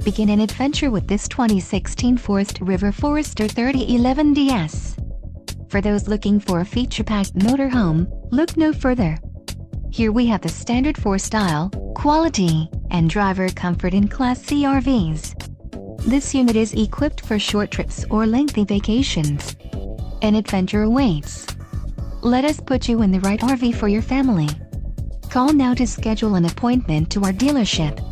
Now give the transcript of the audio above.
Begin an adventure with this 2016 Forest River Forester 3011 DS. For those looking for a feature-packed motorhome, look no further. Here we have the standard 4-style, quality, and driver comfort in Class C RVs. This unit is equipped for short trips or lengthy vacations. An adventure awaits. Let us put you in the right RV for your family. Call now to schedule an appointment to our dealership.